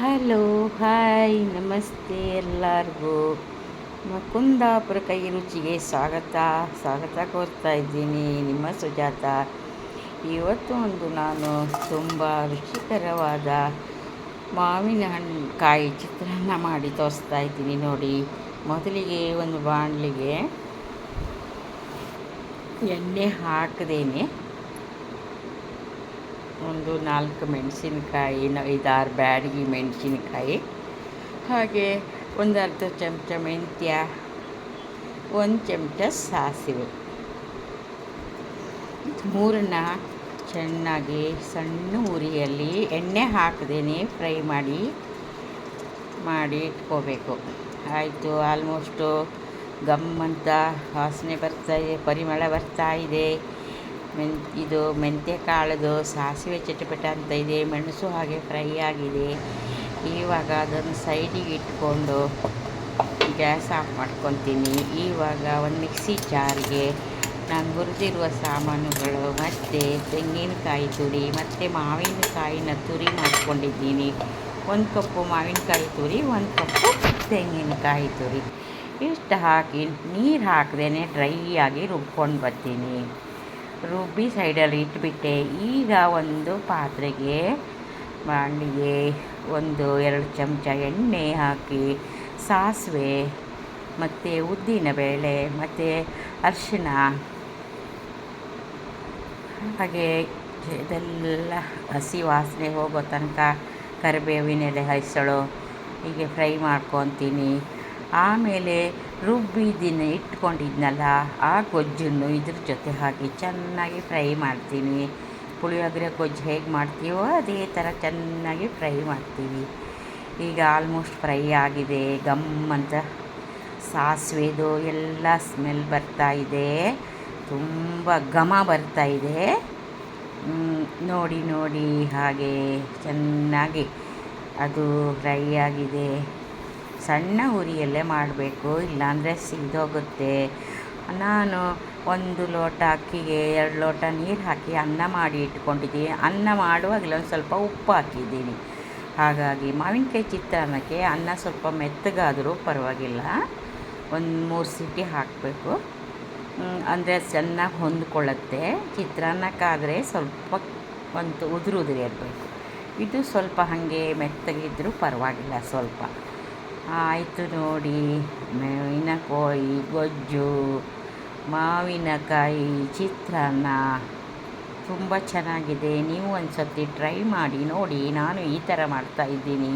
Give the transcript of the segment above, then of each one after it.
Hello, hi, ನಮಸ್ತೆ ಎಲ್ಲರಿಗೂ. ಕುಂದಾಪುರ ಕೈ ರುಚಿಗೆ ಸ್ವಾಗತ ಕೋರ್ತಾ ಇದ್ದೀನಿ. ನಿಮ್ಮ ಸುಜಾತ. ಇವತ್ತು ನಾನು ತುಂಬ ರುಚಿಕರವಾದ ಮಾವಿನ ಕಾಯಿ ಚಿತ್ರಾನ್ನ ಮಾಡಿ ತೋರಿಸ್ತಾ ಇದ್ದೀನಿ ನೋಡಿ. ಮೊದಲಿಗೆ ಒಂದು ಬಾಣಲಿಗೆ ಎಣ್ಣೆ ಹಾಕದೇನೆ ಒಂದು 4 ಮೆಣಸಿನಕಾಯಿ, 5-6 ಬ್ಯಾಡಗಿ ಮೆಣಸಿನಕಾಯಿ, ಹಾಗೆ ಒಂದು ಅರ್ಧ ಚಮಚ ಮೆಂತ್ಯ, 1 ಚಮಚ ಸಾಸಿವೆ, ಮೂರನ್ನ ಚೆನ್ನಾಗಿ ಸಣ್ಣ ಉರಿಯಲ್ಲಿ ಎಣ್ಣೆ ಹಾಕದೇನೆ ಫ್ರೈ ಮಾಡಿ ಇಟ್ಕೋಬೇಕು. ಆಯಿತು, ಆಲ್ಮೋಸ್ಟು ಗಮ್ಮಂತ ವಾಸನೆ ಪರಿಮಳ ಬರ್ತಾ ಇದೆ. ಇದು ಮೆಂತ್ಯ ಕಾಳದು ಸಾಸಿವೆ ಚಟಪಟ ಅಂತ ಇದೆ, ಮೆಣಸು ಹಾಗೆ ಫ್ರೈ ಆಗಿದೆ. ಇವಾಗ ಅದನ್ನು ಸೈಡಿಗೆ ಇಟ್ಕೊಂಡು ಗ್ಯಾಸ್ ಆಫ್ ಮಾಡ್ಕೊತೀನಿ. ಇವಾಗ ಒಂದು ಮಿಕ್ಸಿ ಜಾರ್ಗೆ ನಾನು ಹುರಿದಿರುವ ಸಾಮಾನುಗಳು ಮತ್ತು ತೆಂಗಿನಕಾಯಿ ತುರಿ ಮತ್ತು ಮಾವಿನಕಾಯಿನ ತುರಿ ಮಾಡ್ಕೊಂಡಿದ್ದೀನಿ. 1 ಕಪ್ಪು ಮಾವಿನಕಾಯಿ ತುರಿ, 1 ಕಪ್ಪು ತೆಂಗಿನಕಾಯಿ ತುರಿ, ಇಷ್ಟು ಹಾಕಿ ನೀರು ಹಾಕದೇ ಡ್ರೈ ಆಗಿ ರುಬ್ಕೊಂಡು ಬರ್ತೀನಿ. ರುಬ್ಬಿ ಸೈಡಲ್ಲಿ ಇಟ್ಬಿಟ್ಟೆ. ಈಗ ಒಂದು ಪಾತ್ರೆಗೆ ಬಾಣಲಿಗೆ 1-2 ಚಮಚ ಎಣ್ಣೆ ಹಾಕಿ ಸಾಸಿವೆ ಮತ್ತು ಉದ್ದಿನ ಬೇಳೆ ಮತ್ತು ಅರಿಶಿಣ ಹಾಗೆ ಇದೆಲ್ಲ ಹಸಿ ವಾಸನೆ ಹೋಗೋ ತನಕ ಕರಿಬೇವಿನೆಲೆ ಹರಿಸಳು ಹೀಗೆ ಫ್ರೈ ಮಾಡ್ಕೊತೀನಿ. ಆಮೇಲೆ ಇಟ್ಕೊಂಡಿದ್ನಲ್ಲ ಆ ಗೊಜ್ಜನ್ನು ಇದ್ರ ಜೊತೆ ಹಾಕಿ ಚೆನ್ನಾಗಿ ಫ್ರೈ ಮಾಡ್ತೀನಿ. ಪುಳಿಯೋಗರೆ ಗೊಜ್ಜು ಹೇಗೆ ಮಾಡ್ತೀವೋ ಅದೇ ಥರ ಚೆನ್ನಾಗಿ ಫ್ರೈ ಮಾಡ್ತೀವಿ. ಈಗ ಆಲ್ಮೋಸ್ಟ್ ಫ್ರೈ ಆಗಿದೆ. ಗಮ್ಮಂತ ಸಾಸಿವೆದು ಎಲ್ಲ ಸ್ಮೆಲ್ ಬರ್ತಾಯಿದೆ, ತುಂಬ ಘಮ ಬರ್ತಾಯಿದೆ. ನೋಡಿ ಹಾಗೆ ಚೆನ್ನಾಗಿ ಅದು ಫ್ರೈ ಆಗಿದೆ. ಸಣ್ಣ ಉರಿಯಲ್ಲೇ ಮಾಡಬೇಕು, ಇಲ್ಲಾಂದರೆ ಸಿದ್ದೋಗುತ್ತೆ. ನಾನು 1 ಲೋಟ ಅಕ್ಕಿಗೆ 2 ಲೋಟ ನೀರು ಹಾಕಿ ಅನ್ನ ಮಾಡಿ ಇಟ್ಕೊಂಡಿದ್ದೀನಿ. ಅನ್ನ ಮಾಡುವಾಗಲೇ ಒಂದು ಸ್ವಲ್ಪ ಉಪ್ಪು ಹಾಕಿದ್ದೀನಿ. ಹಾಗಾಗಿ ಮಾವಿನಕಾಯಿ ಚಿತ್ರಾನ್ನಕ್ಕೆ ಅನ್ನ ಸ್ವಲ್ಪ ಮೆತ್ತಗಾದರೂ ಪರವಾಗಿಲ್ಲ, 1-3 ಸೀಟಿ ಹಾಕಬೇಕು, ಅಂದರೆ ಚೆನ್ನಾಗಿ ಹೊಂದ್ಕೊಳ್ಳುತ್ತೆ. ಚಿತ್ರಾನ್ನಕ್ಕಾದರೆ ಸ್ವಲ್ಪ ಉದುರು ಇರಬೇಕು. ಇದು ಸ್ವಲ್ಪ ಹಾಗೆ ಮೆತ್ತಗಿದ್ದರೂ ಪರವಾಗಿಲ್ಲ ಸ್ವಲ್ಪ. ಆಯಿತು ನೋಡಿ, ಮಾವಿನಕಾಯಿ ಗೊಜ್ಜು, ಮಾವಿನಕಾಯಿ ಚಿತ್ರಾನ್ನ ತುಂಬ ಚೆನ್ನಾಗಿದೆ. ನೀವು ಒಂದು ಸರ್ತಿ ಟ್ರೈ ಮಾಡಿ ನೋಡಿ. ನಾನು ಈ ಥರ ಮಾಡ್ತಾಯಿದ್ದೀನಿ.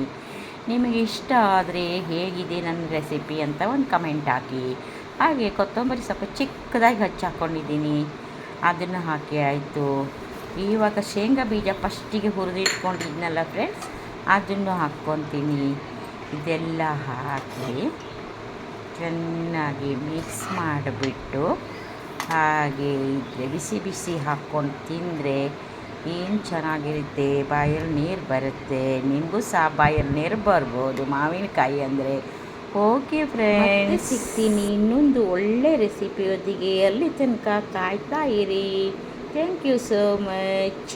ನಿಮಗೆ ಇಷ್ಟ ಆದರೆ ಹೇಗಿದೆ ನನ್ನ ರೆಸಿಪಿ ಅಂತ ಒಂದು ಕಮೆಂಟ್ ಹಾಕಿ. ಹಾಗೆ ಕೊತ್ತಂಬರಿ ಸ್ವಲ್ಪ ಚಿಕ್ಕದಾಗಿ ಹಾಕ್ಕೊಂಡಿದ್ದೀನಿ, ಅದನ್ನು ಹಾಕಿ. ಆಯಿತು, ಇವಾಗ ಶೇಂಗಾ ಬೀಜ ಫಸ್ಟಿಗೆ ಹುರಿದಿಟ್ಕೊಂಡಿದ್ನಲ್ಲ ಫ್ರೆಂಡ್ಸ್, ಅದನ್ನು ಹಾಕ್ಕೊತೀನಿ. ಇದೆಲ್ಲ ಹಾಕಿ ಚೆನ್ನಾಗಿ ಮಿಕ್ಸ್ ಮಾಡಿಬಿಟ್ಟು ಹಾಗೆ ಬಿಸಿ ಹಾಕ್ಕೊಂಡು ತಿಂದರೆ ಏನು ಚೆನ್ನಾಗಿರುತ್ತೆ. ಬಾಯಲ್ಲಿ ನೀರು ಬರುತ್ತೆ. ನಿಮಗೂ ಸಹ ಬಾಯಲ್ಲಿ ನೀರು ಬರ್ಬೋದು ಮಾವಿನಕಾಯಿ ಅಂದರೆ. ಓಕೆ ಫ್ರೆಂಡ್ಸ್, ಸಿಗ್ತೀನಿ ಇನ್ನೊಂದು ಒಳ್ಳೆ ರೆಸಿಪಿಯೊಂದಿಗೆ. ಅಲ್ಲಿ ತನಕ ಕಾಯ್ತಾ ಇರಿ. Thank you so much.